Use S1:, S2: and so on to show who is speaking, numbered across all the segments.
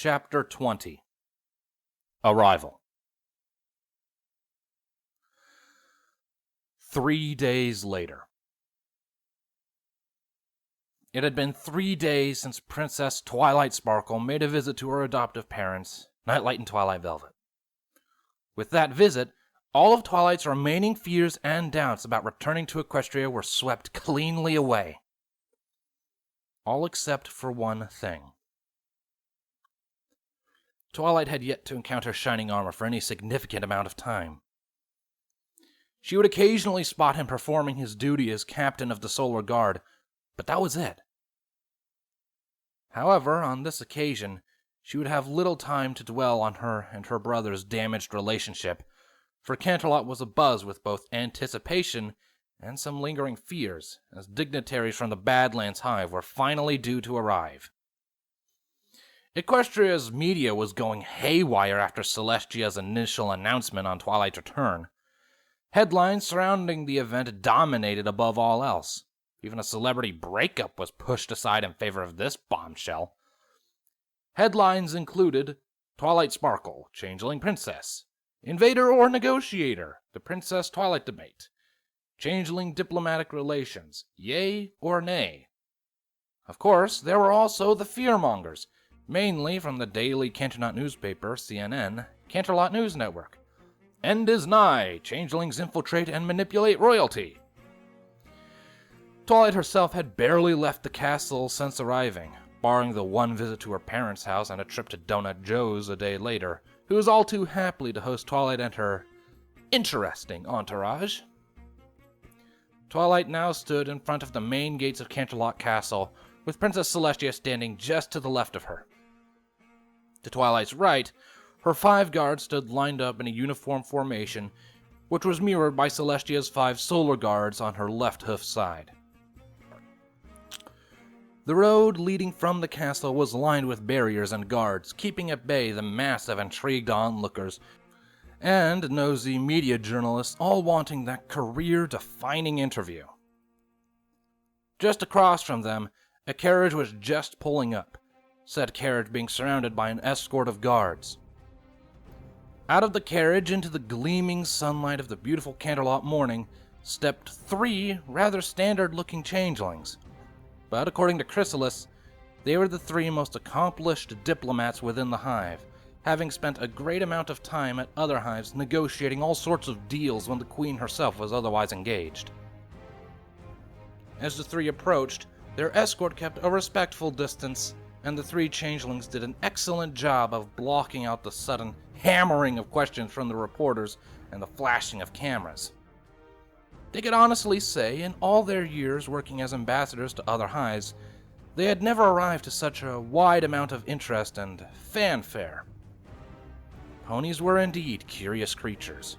S1: Chapter 20. Arrival. 3 days later. It had been 3 days since Princess Twilight Sparkle made a visit to her adoptive parents, Nightlight and Twilight Velvet. With that visit, all of Twilight's remaining fears and doubts about returning to Equestria were swept cleanly away. All except for one thing. Twilight had yet to encounter Shining Armor for any significant amount of time. She would occasionally spot him performing his duty as captain of the Solar Guard, but that was it. However, on this occasion, she would have little time to dwell on her and her brother's damaged relationship, for Canterlot was abuzz with both anticipation and some lingering fears, as dignitaries from the Badlands Hive were finally due to arrive. Equestria's media was going haywire after Celestia's initial announcement on Twilight's return. Headlines surrounding the event dominated above all else. Even a celebrity breakup was pushed aside in favor of this bombshell. Headlines included Twilight Sparkle, Changeling Princess, Invader or Negotiator, the Princess Twilight Debate, Changeling Diplomatic Relations, Yay or Nay. Of course, there were also the fearmongers, mainly from the daily Canterlot newspaper, CNN, Canterlot News Network. End is nigh, changelings infiltrate and manipulate royalty. Twilight herself had barely left the castle since arriving, barring the one visit to her parents' house and a trip to Donut Joe's a day later, who was all too happily to host Twilight and her interesting entourage. Twilight now stood in front of the main gates of Canterlot Castle, with Princess Celestia standing just to the left of her. To Twilight's right, her 5 guards stood lined up in a uniform formation, which was mirrored by Celestia's 5 solar guards on her left hoof side. The road leading from the castle was lined with barriers and guards, keeping at bay the mass of intrigued onlookers and nosy media journalists, all wanting that career-defining interview. Just across from them, a carriage was just pulling up, said carriage being surrounded by an escort of guards. Out of the carriage into the gleaming sunlight of the beautiful Canterlot morning stepped 3 rather standard-looking changelings. But according to Chrysalis, they were the 3 most accomplished diplomats within the hive, having spent a great amount of time at other hives negotiating all sorts of deals when the Queen herself was otherwise engaged. As the 3 approached, their escort kept a respectful distance, and the 3 changelings did an excellent job of blocking out the sudden hammering of questions from the reporters and the flashing of cameras. They could honestly say, in all their years working as ambassadors to other hives, they had never arrived to such a wide amount of interest and fanfare. Ponies were indeed curious creatures.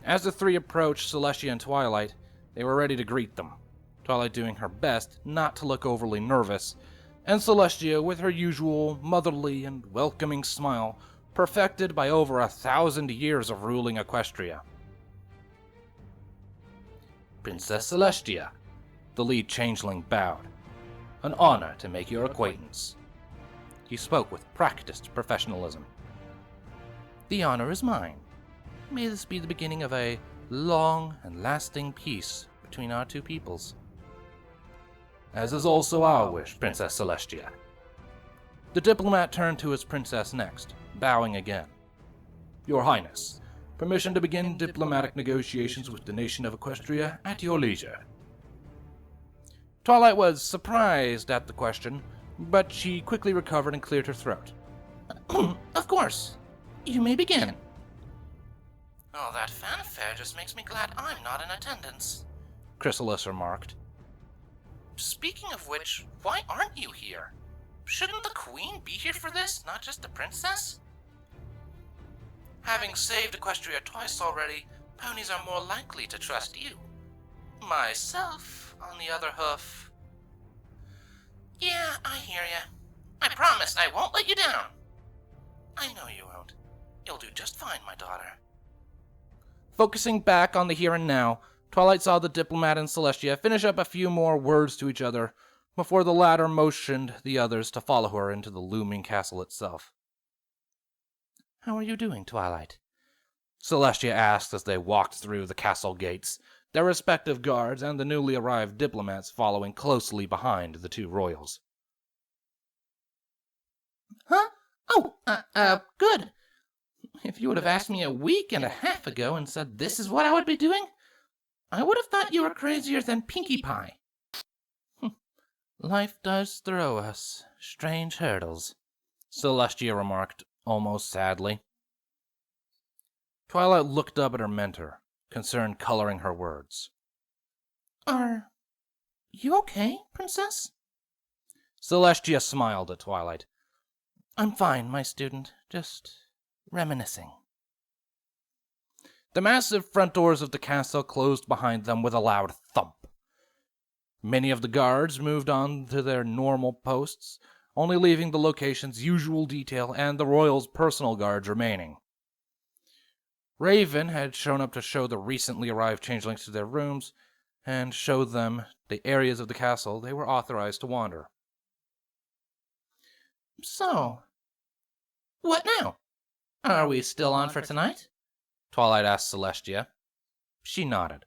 S1: As the 3 approached Celestia and Twilight, they were ready to greet them, Twilight doing her best not to look overly nervous, and Celestia with her usual motherly and welcoming smile, perfected by over 1,000 years of ruling Equestria. Princess Celestia, the lead changeling bowed. An honor to make your acquaintance. He spoke with practiced professionalism. The honor is mine. May this be the beginning of a long and lasting peace between our 2 peoples. As is also our wish, Princess Celestia. The diplomat turned to his princess next, bowing again. Your Highness, permission to begin diplomatic negotiations with the nation of Equestria at your leisure. Twilight was surprised at the question, but she quickly recovered and cleared her throat. Of course. You may begin. Oh, that fanfare just makes me glad I'm not in attendance, Chrysalis remarked. Speaking of which, why aren't you here? Shouldn't the Queen be here for this, not just the princess? Having saved Equestria twice already, ponies are more likely to trust you. Myself, on the other hoof. Yeah, I hear ya. I promise I won't let you down. I know you won't. You'll do just fine, my daughter. Focusing back on the here and now, Twilight saw the diplomat and Celestia finish up a few more words to each other, before the latter motioned the others to follow her into the looming castle itself. "How are you doing, Twilight?" Celestia asked as they walked through the castle gates, their respective guards and the newly arrived diplomats following closely behind the two royals. "Huh? Oh, good. If you would have asked me a week and a half ago and said this is what I would be doing, I would have thought you were crazier than Pinkie Pie." "Life does throw us strange hurdles," Celestia remarked, almost sadly. Twilight looked up at her mentor, concern coloring her words. "Are you okay, Princess?" Celestia smiled at Twilight. "I'm fine, my student. Just reminiscing." The massive front doors of the castle closed behind them with a loud thump. Many of the guards moved on to their normal posts, only leaving the location's usual detail and the royals' personal guards remaining. Raven had shown up to show the recently arrived changelings to their rooms and show them the areas of the castle they were authorized to wander. "So, what now? Are we still on for tonight?" Twilight asked Celestia. She nodded.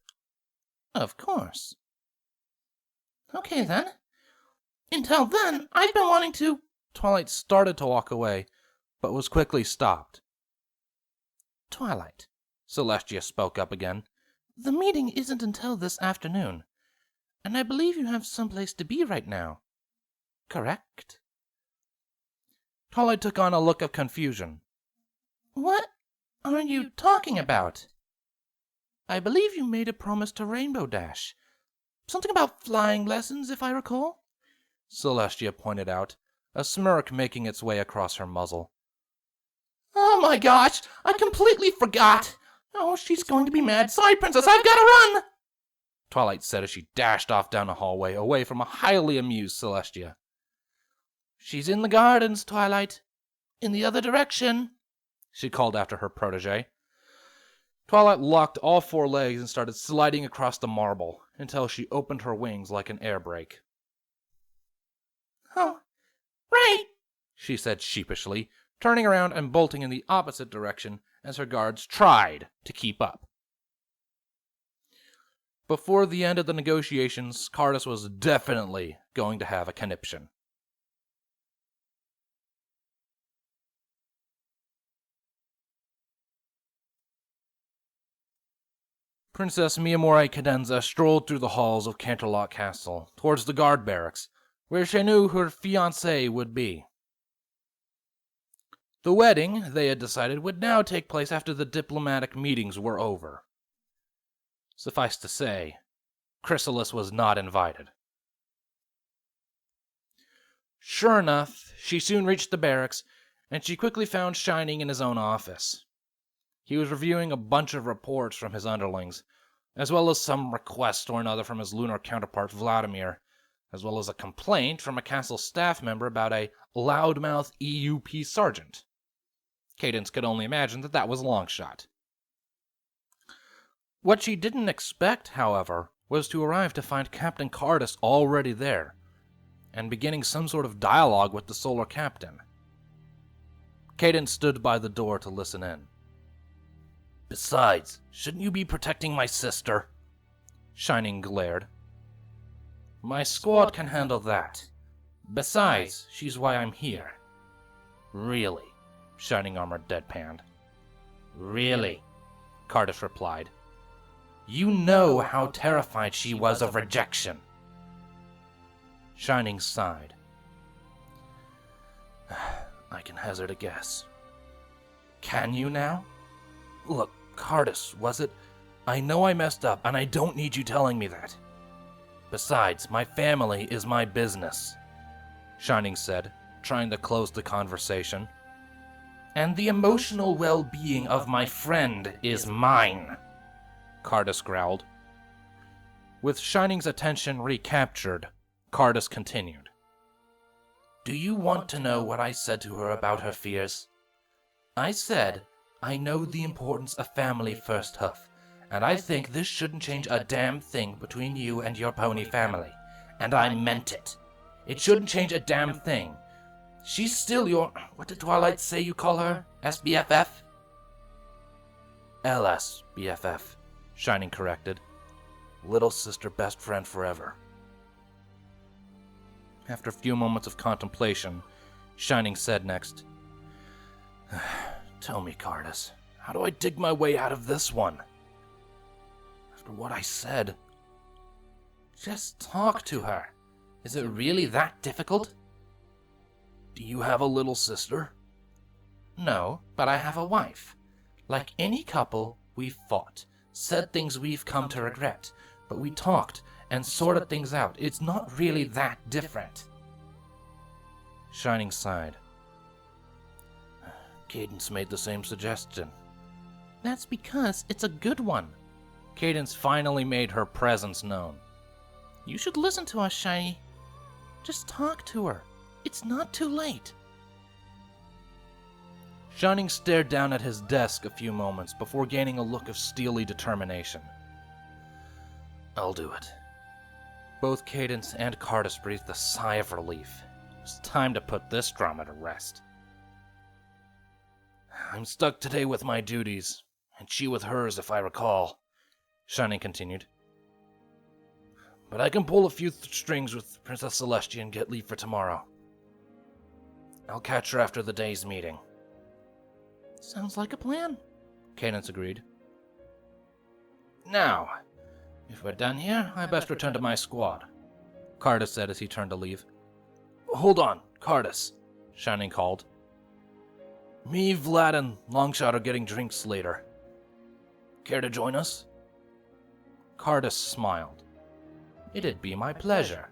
S1: "Of course." "Okay then. Until then, I've been wanting to—" Twilight started to walk away, but was quickly stopped. "Twilight," Celestia spoke up again, "the meeting isn't until this afternoon, and I believe you have someplace to be right now. Correct?" Twilight took on a look of confusion. "What are you talking about?" "I believe you made a promise to Rainbow Dash. Something about flying lessons, if I recall," Celestia pointed out, a smirk making its way across her muzzle. "Oh my gosh, I completely forgot. Oh, she's going to be mad. Sorry, Princess, I've got to run!" Twilight said as she dashed off down the hallway, away from a highly amused Celestia. "She's in the gardens, Twilight. In the other direction," she called after her protege. Twilight locked all four legs and started sliding across the marble until she opened her wings like an air brake. "Oh, right," she said sheepishly, turning around and bolting in the opposite direction as her guards tried to keep up. Before the end of the negotiations, Cardus was definitely going to have a conniption. Princess Miyamori Cadenza strolled through the halls of Canterlot Castle, towards the guard barracks, where she knew her fiancé would be. The wedding, they had decided, would now take place after the diplomatic meetings were over. Suffice to say, Chrysalis was not invited. Sure enough, she soon reached the barracks, and she quickly found Shining in his own office. He was reviewing a bunch of reports from his underlings, as well as some request or another from his lunar counterpart Vladimir, as well as a complaint from a castle staff member about a loudmouth EUP sergeant. Cadence could only imagine that was a long shot. What she didn't expect, however, was to arrive to find Captain Cardus already there, and beginning some sort of dialogue with the Solar Captain. Cadence stood by the door to listen in. "Besides, shouldn't you be protecting my sister?" Shining glared. "My squad can handle that. Besides, she's why I'm here." "Really?" Shining Armor deadpanned. "Really?" Cardus replied. "You know how terrified she was of rejection." Shining sighed. "I can hazard a guess." "Can you now?" "Look, Cardus, was it? I know I messed up, and I don't need you telling me that. Besides, my family is my business," Shining said, trying to close the conversation. "And the emotional well-being of my friend is mine," Cardus growled. With Shining's attention recaptured, Cardus continued. "Do you want to know what I said to her about her fears? I said, I know the importance of family first, Huff, and I think this shouldn't change a damn thing between you and your pony family, and I meant it. It shouldn't change a damn thing. She's still your... What did Twilight say you call her? SBFF? LSBFF, Shining corrected. Little sister, best friend forever. After a few moments of contemplation, Shining said next, Tell me, Cardus, how do I dig my way out of this one? After what I said... Just talk to her. Is it really that difficult? Do you have a little sister? No, but I have a wife. Like any couple, we've fought, said things we've come to regret, but we talked and sorted things out. It's not really that different. Shining sighed. Cadence made the same suggestion. That's because it's a good one. Cadence finally made her presence known. You should listen to us, Shiny. Just talk to her. It's not too late. Shining stared down at his desk a few moments before gaining a look of steely determination. I'll do it. Both Cadence and Cardus breathed a sigh of relief. It was time to put this drama to rest. I'm stuck today with my duties, and she with hers if I recall, Shining continued. But I can pull a few strings with Princess Celestia and get leave for tomorrow. I'll catch her after the day's meeting. Sounds like a plan, Cadence agreed. Now, if we're done here, I best return to my squad, Cardus said as he turned to leave. Hold on, Cardus, Shining called. Me, Vlad, and Longshot are getting drinks later. Care to join us? Cardus smiled. It'd be my pleasure.